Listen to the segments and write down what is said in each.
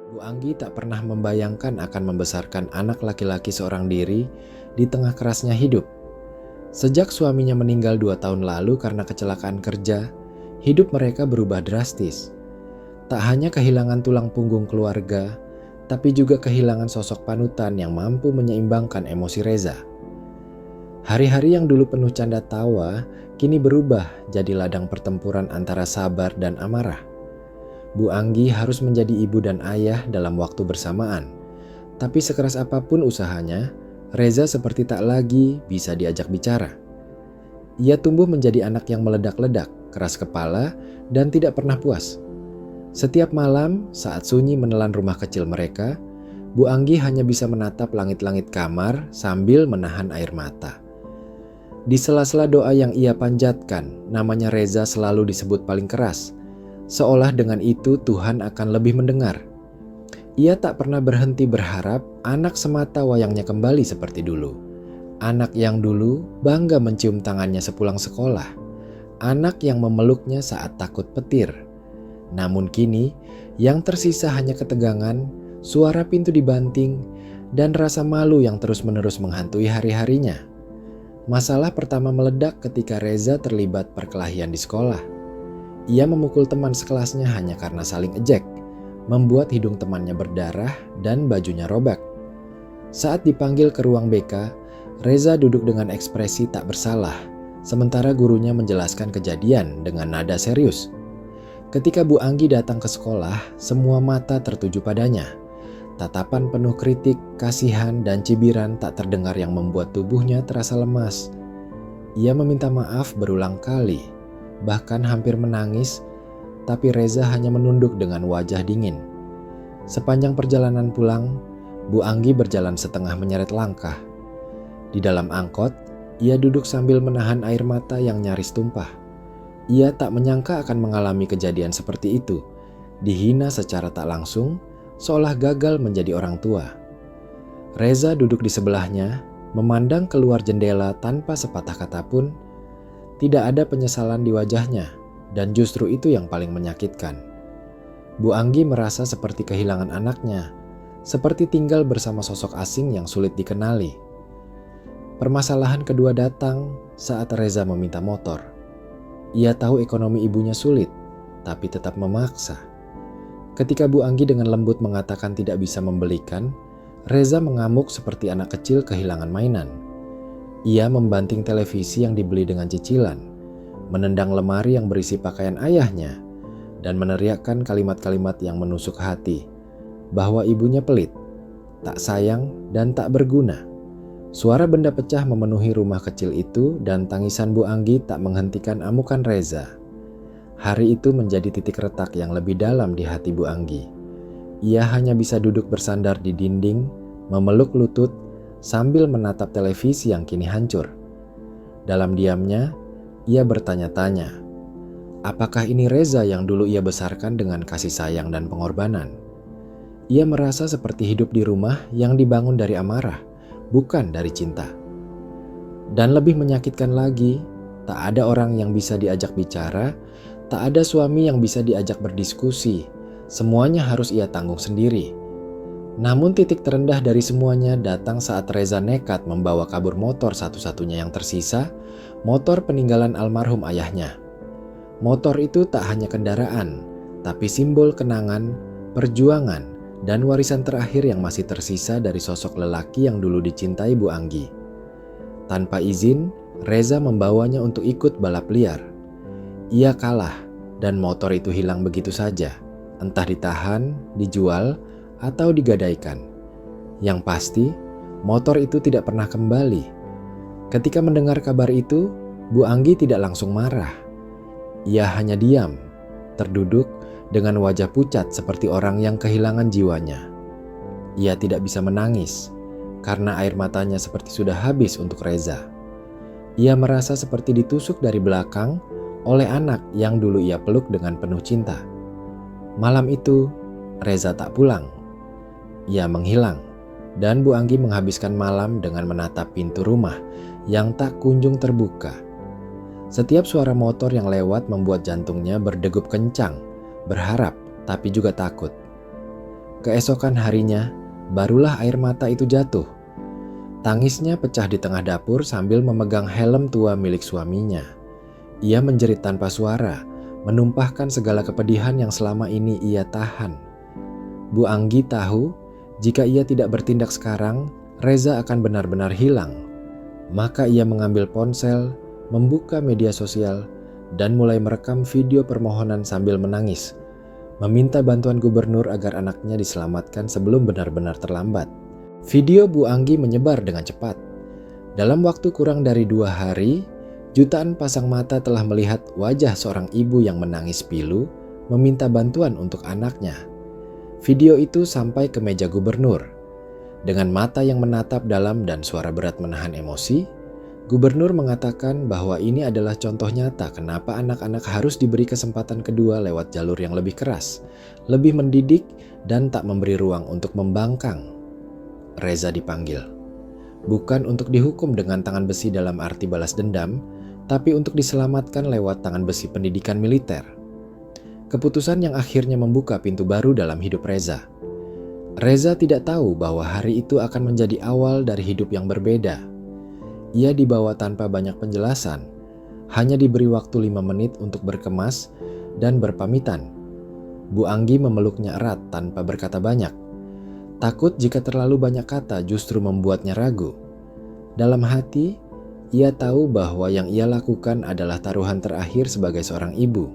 Bu Anggi tak pernah membayangkan akan membesarkan anak laki-laki seorang diri di tengah kerasnya hidup. Sejak suaminya meninggal 2 tahun lalu karena kecelakaan kerja, hidup mereka berubah drastis. Tak hanya kehilangan tulang punggung keluarga, tapi juga kehilangan sosok panutan yang mampu menyeimbangkan emosi Reza. Hari-hari yang dulu penuh canda tawa, kini berubah jadi ladang pertempuran antara sabar dan amarah. Bu Anggi harus menjadi ibu dan ayah dalam waktu bersamaan. Tapi sekeras apapun usahanya, Reza seperti tak lagi bisa diajak bicara. Ia tumbuh menjadi anak yang meledak-ledak, keras kepala, dan tidak pernah puas. Setiap malam saat sunyi menelan rumah kecil mereka, Bu Anggi hanya bisa menatap langit-langit kamar sambil menahan air mata. Di sela-sela doa yang ia panjatkan, namanya Reza selalu disebut paling keras. Seolah dengan itu Tuhan akan lebih mendengar. Ia tak pernah berhenti berharap anak semata wayangnya kembali seperti dulu. Anak yang dulu bangga mencium tangannya sepulang sekolah. Anak yang memeluknya saat takut petir. Namun kini, yang tersisa hanya ketegangan, suara pintu dibanting, dan rasa malu yang terus-menerus menghantui hari-harinya. Masalah pertama meledak ketika Reza terlibat perkelahian di sekolah. Ia memukul teman sekelasnya hanya karena saling ejek, membuat hidung temannya berdarah dan bajunya robek. Saat dipanggil ke ruang BK, Reza duduk dengan ekspresi tak bersalah, sementara gurunya menjelaskan kejadian dengan nada serius. Ketika Bu Anggi datang ke sekolah, semua mata tertuju padanya. Tatapan penuh kritik, kasihan, dan cibiran tak terdengar yang membuat tubuhnya terasa lemas. Ia meminta maaf berulang kali, bahkan hampir menangis, tapi Reza hanya menunduk dengan wajah dingin. Sepanjang perjalanan pulang, Bu Anggi berjalan setengah menyeret langkah. Di dalam angkot, ia duduk sambil menahan air mata yang nyaris tumpah. Ia tak menyangka akan mengalami kejadian seperti itu, dihina secara tak langsung, seolah gagal menjadi orang tua. Reza duduk di sebelahnya, memandang keluar jendela tanpa sepatah kata pun. Tidak ada penyesalan di wajahnya, dan justru itu yang paling menyakitkan. Bu Anggi merasa seperti kehilangan anaknya, seperti tinggal bersama sosok asing yang sulit dikenali. Permasalahan kedua datang saat Reza meminta motor. Ia tahu ekonomi ibunya sulit, tapi tetap memaksa. Ketika Bu Anggi dengan lembut mengatakan tidak bisa membelikan, Reza mengamuk seperti anak kecil kehilangan mainan. Ia membanting televisi yang dibeli dengan cicilan, menendang lemari yang berisi pakaian ayahnya, dan meneriakkan kalimat-kalimat yang menusuk hati, bahwa ibunya pelit, tak sayang, dan tak berguna. Suara benda pecah memenuhi rumah kecil itu dan tangisan Bu Anggi tak menghentikan amukan Reza. Hari itu menjadi titik retak yang lebih dalam di hati Bu Anggi. Ia hanya bisa duduk bersandar di dinding, memeluk lutut, sambil menatap televisi yang kini hancur. Dalam diamnya, ia bertanya-tanya, apakah ini Reza yang dulu ia besarkan dengan kasih sayang dan pengorbanan? Ia merasa seperti hidup di rumah yang dibangun dari amarah, bukan dari cinta. Dan lebih menyakitkan lagi, tak ada orang yang bisa diajak bicara, tak ada suami yang bisa diajak berdiskusi. Semuanya harus ia tanggung sendiri. Namun titik terendah dari semuanya datang saat Reza nekat membawa kabur motor satu-satunya yang tersisa, motor peninggalan almarhum ayahnya. Motor itu tak hanya kendaraan, tapi simbol kenangan, perjuangan, dan warisan terakhir yang masih tersisa dari sosok lelaki yang dulu dicintai Bu Anggi. Tanpa izin, Reza membawanya untuk ikut balap liar. Ia kalah, dan motor itu hilang begitu saja, entah ditahan, dijual, atau digadaikan. Yang pasti, motor itu tidak pernah kembali. Ketika mendengar kabar itu, Bu Anggi tidak langsung marah. Ia hanya diam, terduduk dengan wajah pucat seperti orang yang kehilangan jiwanya. Ia tidak bisa menangis, karena air matanya seperti sudah habis untuk Reza. Ia merasa seperti ditusuk dari belakang oleh anak yang dulu ia peluk dengan penuh cinta. Malam itu, Reza tak pulang. Ia menghilang, dan Bu Anggi menghabiskan malam dengan menatap pintu rumah yang tak kunjung terbuka. Setiap suara motor yang lewat membuat jantungnya berdegup kencang, berharap tapi juga takut. Keesokan harinya, barulah air mata itu jatuh. Tangisnya pecah di tengah dapur sambil memegang helm tua milik suaminya. Ia menjerit tanpa suara, menumpahkan segala kepedihan yang selama ini ia tahan. Bu Anggi tahu, jika ia tidak bertindak sekarang, Reza akan benar-benar hilang. Maka ia mengambil ponsel, membuka media sosial, dan mulai merekam video permohonan sambil menangis, meminta bantuan gubernur agar anaknya diselamatkan sebelum benar-benar terlambat. Video Bu Anggi menyebar dengan cepat. Dalam waktu kurang dari 2 hari, jutaan pasang mata telah melihat wajah seorang ibu yang menangis pilu, meminta bantuan untuk anaknya. Video itu sampai ke meja gubernur. Dengan mata yang menatap dalam dan suara berat menahan emosi, gubernur mengatakan bahwa ini adalah contoh nyata kenapa anak-anak harus diberi kesempatan kedua lewat jalur yang lebih keras, lebih mendidik, dan tak memberi ruang untuk membangkang. Reza dipanggil, bukan untuk dihukum dengan tangan besi dalam arti balas dendam, tapi untuk diselamatkan lewat tangan besi pendidikan militer. Keputusan yang akhirnya membuka pintu baru dalam hidup Reza. Reza tidak tahu bahwa hari itu akan menjadi awal dari hidup yang berbeda. Ia dibawa tanpa banyak penjelasan, hanya diberi waktu 5 menit untuk berkemas dan berpamitan. Bu Anggi memeluknya erat tanpa berkata banyak. Takut jika terlalu banyak kata justru membuatnya ragu. Dalam hati, ia tahu bahwa yang ia lakukan adalah taruhan terakhir sebagai seorang ibu.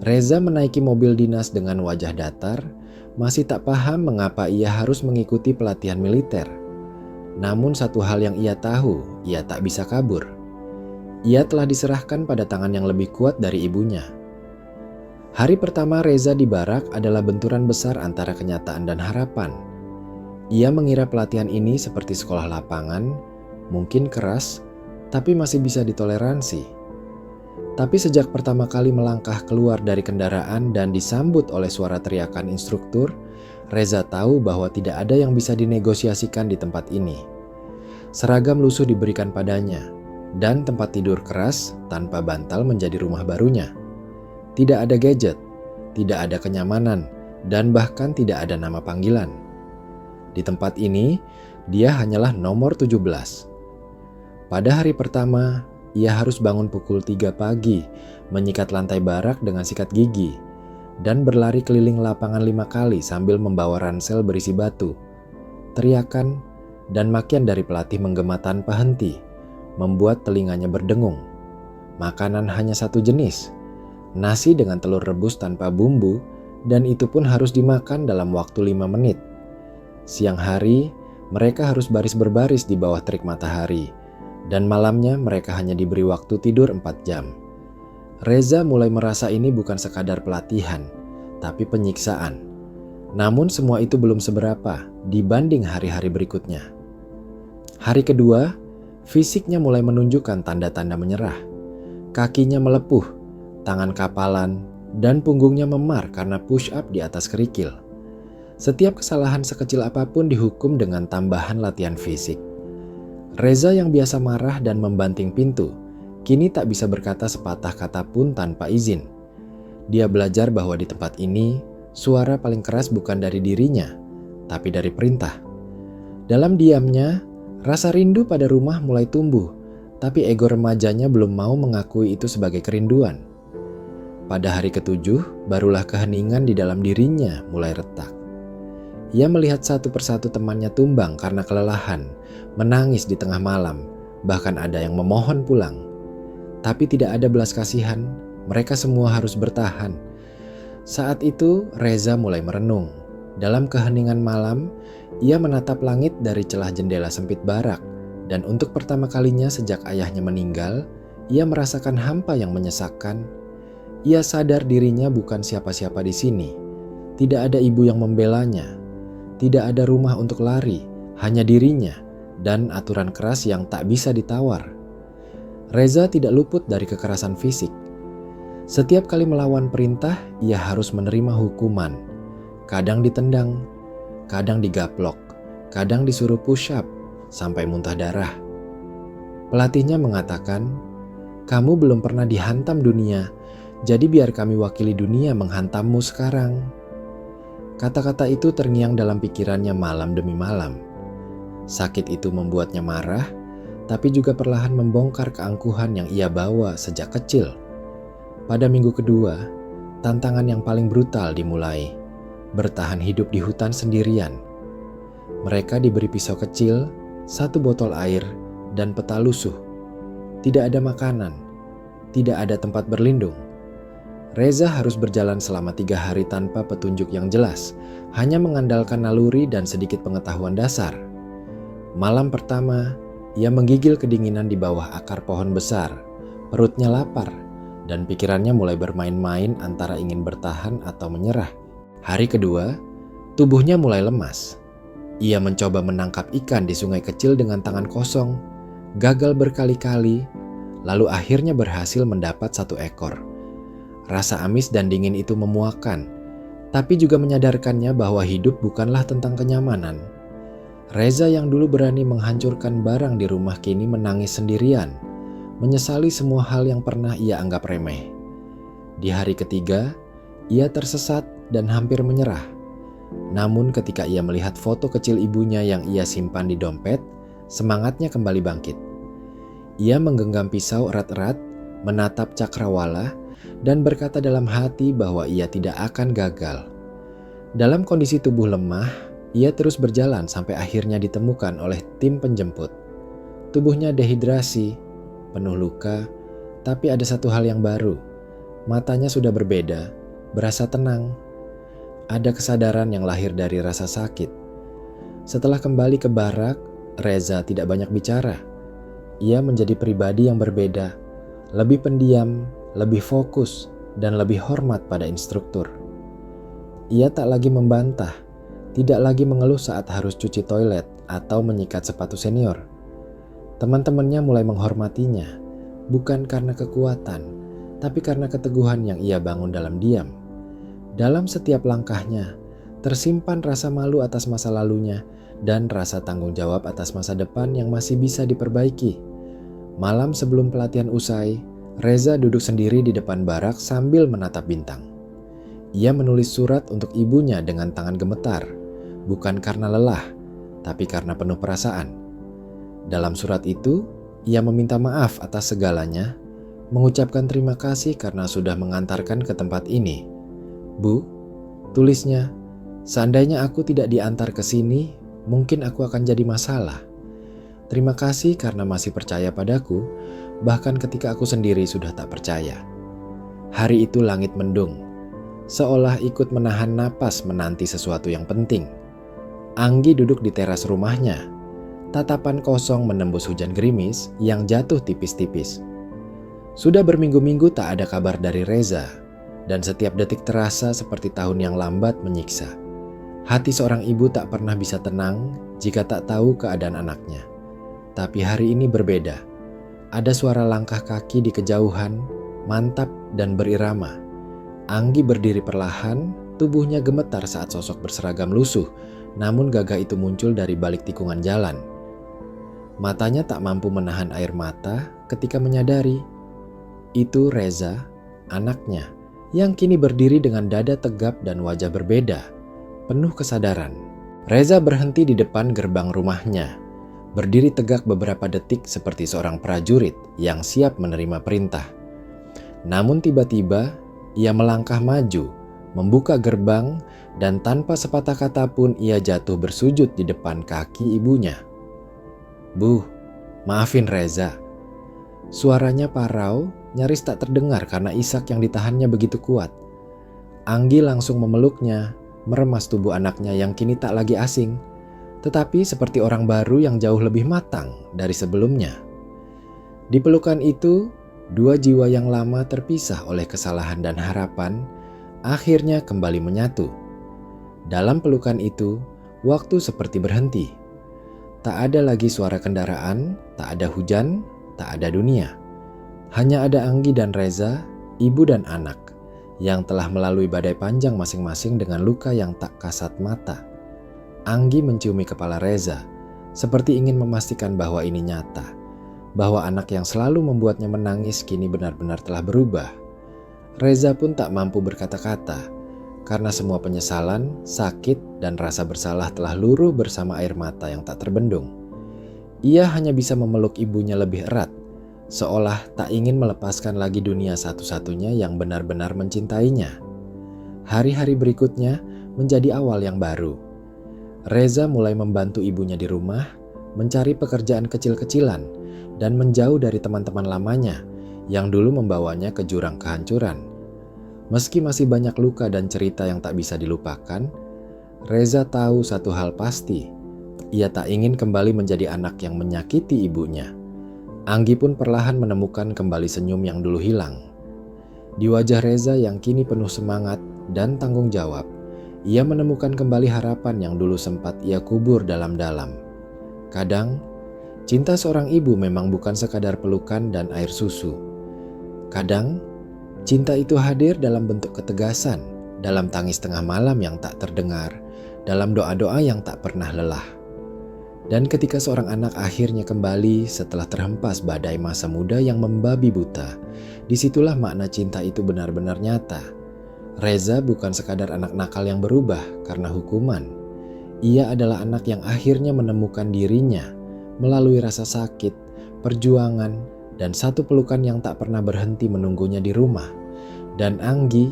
Reza menaiki mobil dinas dengan wajah datar, masih tak paham mengapa ia harus mengikuti pelatihan militer. Namun satu hal yang ia tahu, ia tak bisa kabur. Ia telah diserahkan pada tangan yang lebih kuat dari ibunya. Hari pertama Reza di barak adalah benturan besar antara kenyataan dan harapan. Ia mengira pelatihan ini seperti sekolah lapangan, mungkin keras, tapi masih bisa ditoleransi. Tapi sejak pertama kali melangkah keluar dari kendaraan dan disambut oleh suara teriakan instruktur, Reza tahu bahwa tidak ada yang bisa dinegosiasikan di tempat ini. Seragam lusuh diberikan padanya, dan tempat tidur keras tanpa bantal menjadi rumah barunya. Tidak ada gadget, tidak ada kenyamanan, dan bahkan tidak ada nama panggilan. Di tempat ini, dia hanyalah nomor 17. Pada hari pertama, ia harus bangun pukul 3 pagi, menyikat lantai barak dengan sikat gigi, dan berlari keliling lapangan 5 kali sambil membawa ransel berisi batu. Teriakan dan makian dari pelatih menggema tanpa henti, membuat telinganya berdengung. Makanan hanya satu jenis, nasi dengan telur rebus tanpa bumbu, dan itu pun harus dimakan dalam waktu 5 menit. Siang hari, mereka harus baris berbaris di bawah terik matahari, dan malamnya mereka hanya diberi waktu tidur 4 jam. Reza mulai merasa ini bukan sekadar pelatihan, tapi penyiksaan. Namun semua itu belum seberapa dibanding hari-hari berikutnya. Hari kedua, fisiknya mulai menunjukkan tanda-tanda menyerah. Kakinya melepuh, tangan kapalan, dan punggungnya memar karena push up di atas kerikil. Setiap kesalahan sekecil apapun dihukum dengan tambahan latihan fisik. Reza yang biasa marah dan membanting pintu, kini tak bisa berkata sepatah kata pun tanpa izin. Dia belajar bahwa di tempat ini, suara paling keras bukan dari dirinya, tapi dari perintah. Dalam diamnya, rasa rindu pada rumah mulai tumbuh, tapi ego remajanya belum mau mengakui itu sebagai kerinduan. Pada hari ke-7, barulah keheningan di dalam dirinya mulai retak. Ia melihat satu persatu temannya tumbang karena kelelahan, menangis di tengah malam, bahkan ada yang memohon pulang. Tapi tidak ada belas kasihan, mereka semua harus bertahan. Saat itu Reza mulai merenung. Dalam keheningan malam, ia menatap langit dari celah jendela sempit barak, dan untuk pertama kalinya sejak ayahnya meninggal, ia merasakan hampa yang menyesakkan. Ia sadar dirinya bukan siapa-siapa di sini. Tidak ada ibu yang membelanya. Tidak ada rumah untuk lari, hanya dirinya dan aturan keras yang tak bisa ditawar. Reza tidak luput dari kekerasan fisik. Setiap kali melawan perintah, ia harus menerima hukuman. Kadang ditendang, kadang digaplok, kadang disuruh push up sampai muntah darah. Pelatihnya mengatakan, "Kamu belum pernah dihantam dunia, jadi biar kami wakili dunia menghantammu sekarang." Kata-kata itu terngiang dalam pikirannya malam demi malam. Sakit itu membuatnya marah, tapi juga perlahan membongkar keangkuhan yang ia bawa sejak kecil. Pada minggu kedua, tantangan yang paling brutal dimulai, bertahan hidup di hutan sendirian. Mereka diberi pisau kecil, 1 botol air, dan peta lusuh. Tidak ada makanan, tidak ada tempat berlindung. Reza harus berjalan selama 3 hari tanpa petunjuk yang jelas, hanya mengandalkan naluri dan sedikit pengetahuan dasar. Malam pertama, ia menggigil kedinginan di bawah akar pohon besar. Perutnya lapar, dan pikirannya mulai bermain-main antara ingin bertahan atau menyerah. Hari kedua, tubuhnya mulai lemas. Ia mencoba menangkap ikan di sungai kecil dengan tangan kosong, gagal berkali-kali, lalu akhirnya berhasil mendapat 1 ekor. Rasa amis dan dingin itu memuakkan, tapi juga menyadarkannya bahwa hidup bukanlah tentang kenyamanan. Reza yang dulu berani menghancurkan barang di rumah kini menangis sendirian, menyesali semua hal yang pernah ia anggap remeh. Di hari ketiga, ia tersesat dan hampir menyerah. Namun ketika ia melihat foto kecil ibunya yang ia simpan di dompet, semangatnya kembali bangkit. Ia menggenggam pisau erat-erat, menatap cakrawala, dan berkata dalam hati bahwa ia tidak akan gagal. Dalam kondisi tubuh lemah, ia terus berjalan sampai akhirnya ditemukan oleh tim penjemput. Tubuhnya dehidrasi, penuh luka, tapi ada satu hal yang baru. Matanya sudah berbeda, berasa tenang. Ada kesadaran yang lahir dari rasa sakit. Setelah kembali ke barak, Reza tidak banyak bicara. Ia menjadi pribadi yang berbeda, lebih pendiam, lebih fokus, dan lebih hormat pada instruktur. Ia tak lagi membantah, tidak lagi mengeluh saat harus cuci toilet atau menyikat sepatu senior. Teman-temannya mulai menghormatinya, bukan karena kekuatan, tapi karena keteguhan yang ia bangun dalam diam. Dalam setiap langkahnya, tersimpan rasa malu atas masa lalunya dan rasa tanggung jawab atas masa depan yang masih bisa diperbaiki. Malam sebelum pelatihan usai, Reza duduk sendiri di depan barak sambil menatap bintang. Ia menulis surat untuk ibunya dengan tangan gemetar, bukan karena lelah, tapi karena penuh perasaan. Dalam surat itu, ia meminta maaf atas segalanya, mengucapkan terima kasih karena sudah mengantarkan ke tempat ini. "Bu," tulisnya, "seandainya aku tidak diantar ke sini, mungkin aku akan jadi masalah. Terima kasih karena masih percaya padaku, bahkan ketika aku sendiri sudah tak percaya." Hari itu langit mendung, seolah ikut menahan napas menanti sesuatu yang penting. Anggi duduk di teras rumahnya, tatapan kosong menembus hujan gerimis yang jatuh tipis-tipis. Sudah berminggu-minggu tak ada kabar dari Reza, dan setiap detik terasa seperti tahun yang lambat menyiksa. Hati seorang ibu tak pernah bisa tenang jika tak tahu keadaan anaknya. Tapi hari ini berbeda. Ada suara langkah kaki di kejauhan, mantap dan berirama. Anggi berdiri perlahan, tubuhnya gemetar saat sosok berseragam lusuh, namun gagah itu muncul dari balik tikungan jalan. Matanya tak mampu menahan air mata ketika menyadari itu Reza, anaknya, yang kini berdiri dengan dada tegap dan wajah berbeda, penuh kesadaran. Reza berhenti di depan gerbang rumahnya, berdiri tegak beberapa detik seperti seorang prajurit yang siap menerima perintah. Namun tiba-tiba ia melangkah maju, membuka gerbang, dan tanpa sepatah kata pun ia jatuh bersujud di depan kaki ibunya. "Bu, maafin Reza." Suaranya parau, nyaris tak terdengar karena isak yang ditahannya begitu kuat. Anggi langsung memeluknya, meremas tubuh anaknya yang kini tak lagi asing, tetapi seperti orang baru yang jauh lebih matang dari sebelumnya. Di pelukan itu, 2 jiwa yang lama terpisah oleh kesalahan dan harapan, akhirnya kembali menyatu. Dalam pelukan itu, waktu seperti berhenti. Tak ada lagi suara kendaraan, tak ada hujan, tak ada dunia. Hanya ada Anggi dan Reza, ibu dan anak, yang telah melalui badai panjang masing-masing dengan luka yang tak kasat mata. Anggi menciumi kepala Reza, seperti ingin memastikan bahwa ini nyata, bahwa anak yang selalu membuatnya menangis kini benar-benar telah berubah. Reza pun tak mampu berkata-kata, karena semua penyesalan, sakit, dan rasa bersalah telah luruh bersama air mata yang tak terbendung. Ia hanya bisa memeluk ibunya lebih erat, seolah tak ingin melepaskan lagi dunia satu-satunya yang benar-benar mencintainya. Hari-hari berikutnya menjadi awal yang baru. Reza mulai membantu ibunya di rumah, mencari pekerjaan kecil-kecilan, dan menjauh dari teman-teman lamanya yang dulu membawanya ke jurang kehancuran. Meski masih banyak luka dan cerita yang tak bisa dilupakan, Reza tahu satu hal pasti. Ia tak ingin kembali menjadi anak yang menyakiti ibunya. Anggi pun perlahan menemukan kembali senyum yang dulu hilang. Di wajah Reza yang kini penuh semangat dan tanggung jawab, ia menemukan kembali harapan yang dulu sempat ia kubur dalam-dalam. Kadang, cinta seorang ibu memang bukan sekadar pelukan dan air susu. Kadang, cinta itu hadir dalam bentuk ketegasan, dalam tangis tengah malam yang tak terdengar, dalam doa-doa yang tak pernah lelah. Dan ketika seorang anak akhirnya kembali setelah terhempas badai masa muda yang membabi buta, disitulah makna cinta itu benar-benar nyata. Reza bukan sekadar anak nakal yang berubah karena hukuman. Ia adalah anak yang akhirnya menemukan dirinya melalui rasa sakit, perjuangan, dan satu pelukan yang tak pernah berhenti menunggunya di rumah. Dan Anggi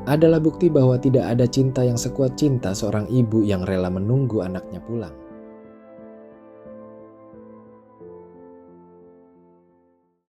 adalah bukti bahwa tidak ada cinta yang sekuat cinta seorang ibu yang rela menunggu anaknya pulang.